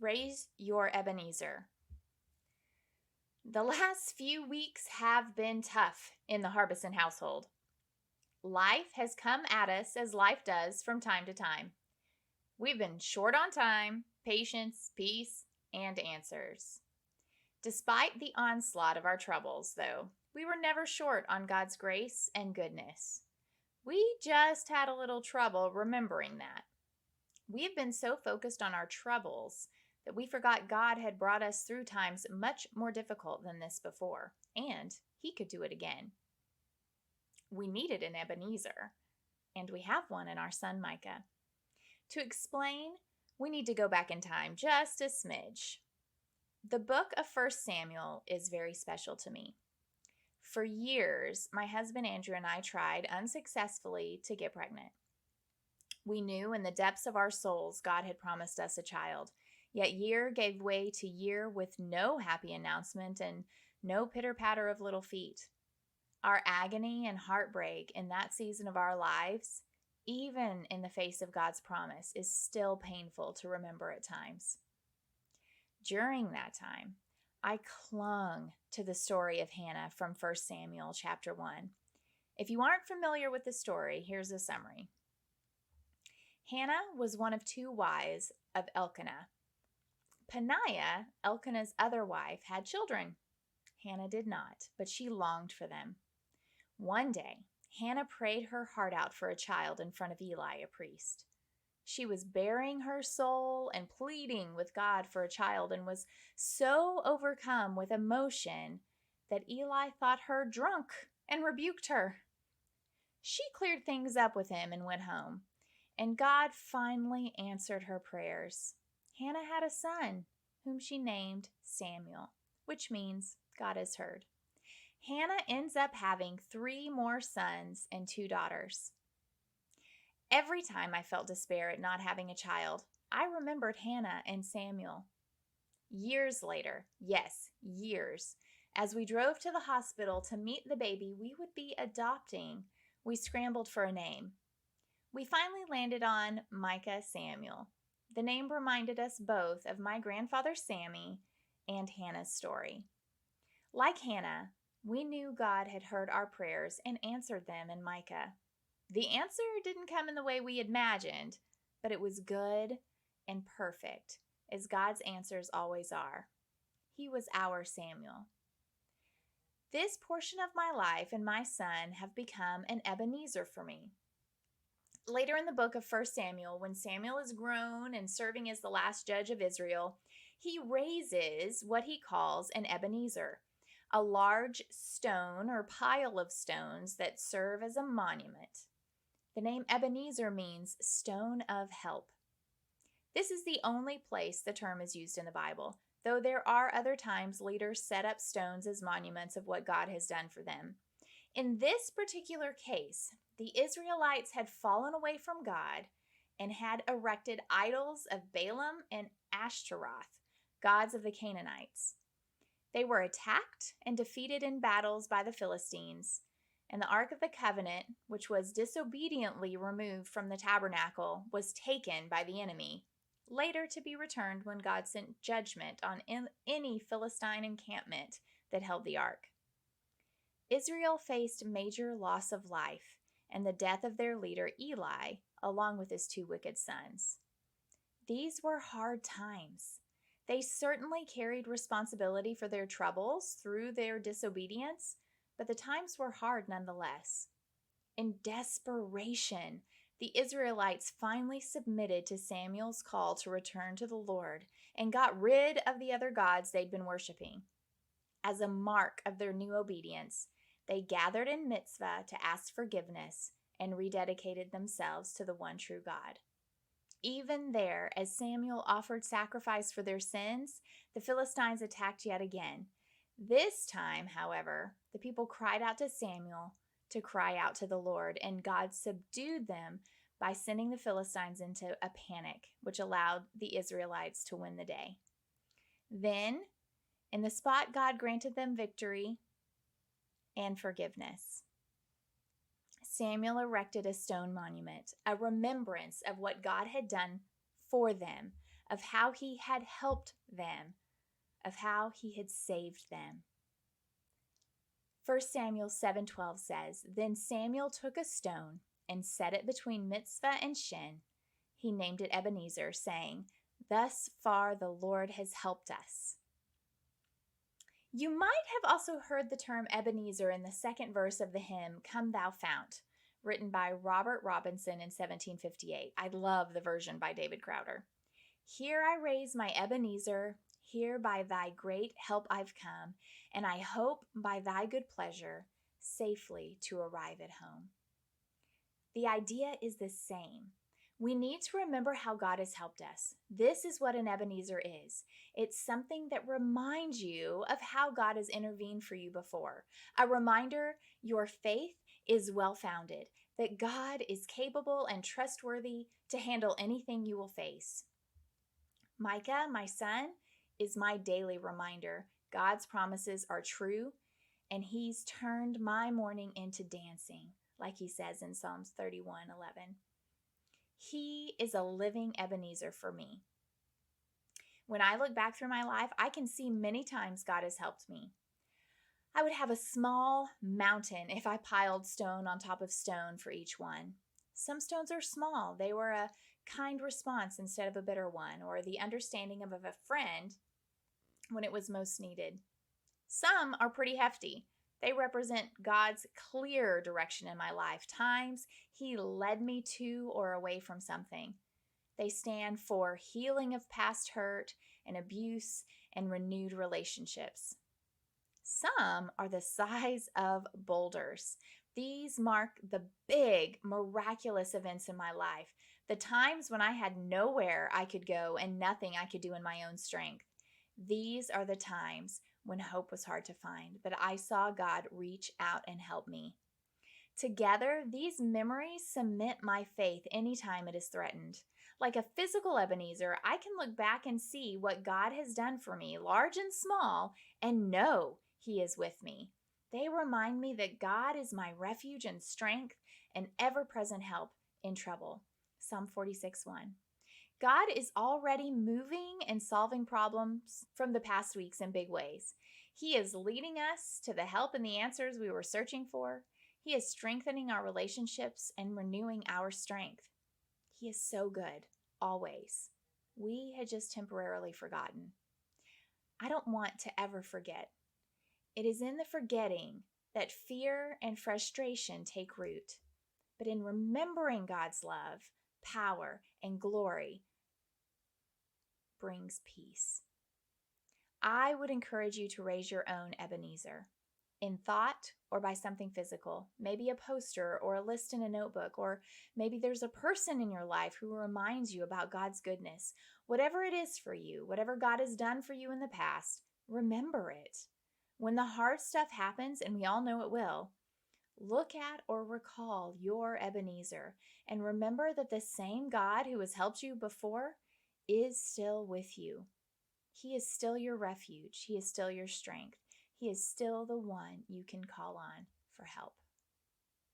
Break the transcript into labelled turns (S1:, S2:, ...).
S1: Raise your Ebenezer. The last few weeks have been tough in the Harbison household. Life has come at us as life does from time to time. We've been short on time, patience, peace, and answers. Despite the onslaught of our troubles, though, we were never short on God's grace and goodness. We just had a little trouble remembering that. We have been so focused on our troubles that we forgot God had brought us through times much more difficult than this before, and He could do it again. We needed an Ebenezer, and we have one in our son Micah. To explain, we need to go back in time just a smidge. The book of 1 Samuel is very special to me. For years, my husband Andrew and I tried unsuccessfully to get pregnant. We knew in the depths of our souls God had promised us a child, yet year gave way to year with no happy announcement and no pitter-patter of little feet. Our agony and heartbreak in that season of our lives, even in the face of God's promise, is still painful to remember at times. During that time, I clung to the story of Hannah from 1 Samuel chapter 1. If you aren't familiar with the story, here's a summary. Hannah was one of two wives of Elkanah. Peninnah, Elkanah's other wife, had children. Hannah did not, but she longed for them. One day, Hannah prayed her heart out for a child in front of Eli, a priest. She was baring her soul and pleading with God for a child and was so overcome with emotion that Eli thought her drunk and rebuked her. She cleared things up with him and went home, and God finally answered her prayers. Hannah had a son whom she named Samuel, which means God has heard. Hannah ends up having 3 more sons and 2 daughters. Every time I felt despair at not having a child, I remembered Hannah and Samuel. Years later, yes, years, as we drove to the hospital to meet the baby we would be adopting, we scrambled for a name. We finally landed on Micah Samuel. The name reminded us both of my grandfather Sammy and Hannah's story. Like Hannah, we knew God had heard our prayers and answered them in Micah. The answer didn't come in the way we imagined, but it was good and perfect, as God's answers always are. He was our Samuel. This portion of my life and my son have become an Ebenezer for me. Later in the book of 1 Samuel, when Samuel is grown and serving as the last judge of Israel, he raises what he calls an Ebenezer, a large stone or pile of stones that serve as a monument. The name Ebenezer means stone of help. This is the only place the term is used in the Bible, though there are other times leaders set up stones as monuments of what God has done for them. In this particular case, the Israelites had fallen away from God and had erected idols of Balaam and Ashtaroth, gods of the Canaanites. They were attacked and defeated in battles by the Philistines, and the Ark of the Covenant, which was disobediently removed from the tabernacle, was taken by the enemy, later to be returned when God sent judgment on any Philistine encampment that held the ark. Israel faced major loss of life and the death of their leader Eli, along with his 2 wicked sons. These were hard times. They certainly carried responsibility for their troubles through their disobedience, but the times were hard nonetheless. In desperation, the Israelites finally submitted to Samuel's call to return to the Lord and got rid of the other gods they'd been worshiping. As a mark of their new obedience, they gathered in Mitzvah to ask forgiveness and rededicated themselves to the one true God. Even there, as Samuel offered sacrifice for their sins, the Philistines attacked yet again. This time, however, the people cried out to Samuel to cry out to the Lord, and God subdued them by sending the Philistines into a panic, which allowed the Israelites to win the day. Then, in the spot, God granted them victory and forgiveness. Samuel erected a stone monument, a remembrance of what God had done for them, of how he had helped them, of how he had saved them. 1 Samuel 7:12 says, "Then Samuel took a stone and set it between Mitzvah and Shin. He named it Ebenezer, saying, 'Thus far the Lord has helped us.'" You might have also heard the term Ebenezer in the second verse of the hymn, "Come Thou Fount," written by Robert Robinson in 1758. I love the version by David Crowder. "Here I raise my Ebenezer, here by thy great help I've come, and I hope by thy good pleasure safely to arrive at home." The idea is the same. We need to remember how God has helped us. This is what an Ebenezer is. It's something that reminds you of how God has intervened for you before. A reminder your faith is well-founded, that God is capable and trustworthy to handle anything you will face. Micah, my son, is my daily reminder. God's promises are true, and he's turned my mourning into dancing, like he says in Psalms 31:11. He is a living Ebenezer for me. When I look back through my life, I can see many times God has helped me. I would have a small mountain if I piled stone on top of stone for each one. Some stones are small. They were a kind response instead of a bitter one, or the understanding of a friend when it was most needed. Some are pretty hefty. They represent God's clear direction in my life, times he led me to or away from something. They stand for healing of past hurt and abuse and renewed relationships. Some are the size of boulders. These mark the big, miraculous events in my life, the times when I had nowhere I could go and nothing I could do in my own strength. These are the times when hope was hard to find, but I saw God reach out and help me. Together, these memories cement my faith anytime it is threatened. Like a physical Ebenezer, I can look back and see what God has done for me, large and small, and know he is with me. They remind me that God is my refuge and strength and ever-present help in trouble. Psalm 46:1. God is already moving and solving problems from the past weeks in big ways. He is leading us to the help and the answers we were searching for. He is strengthening our relationships and renewing our strength. He is so good, always. We had just temporarily forgotten. I don't want to ever forget. It is in the forgetting that fear and frustration take root. But in remembering God's love, power, and glory brings peace. I would encourage you to raise your own Ebenezer, in thought or by something physical, maybe a poster or a list in a notebook, or maybe there's a person in your life who reminds you about God's goodness. Whatever it is for you, whatever God has done for you in the past, remember it. When the hard stuff happens, and we all know it will, look at or recall your Ebenezer and remember that the same God who has helped you before is still with you. He is still your refuge. He is still your strength. He is still the one you can call on for help.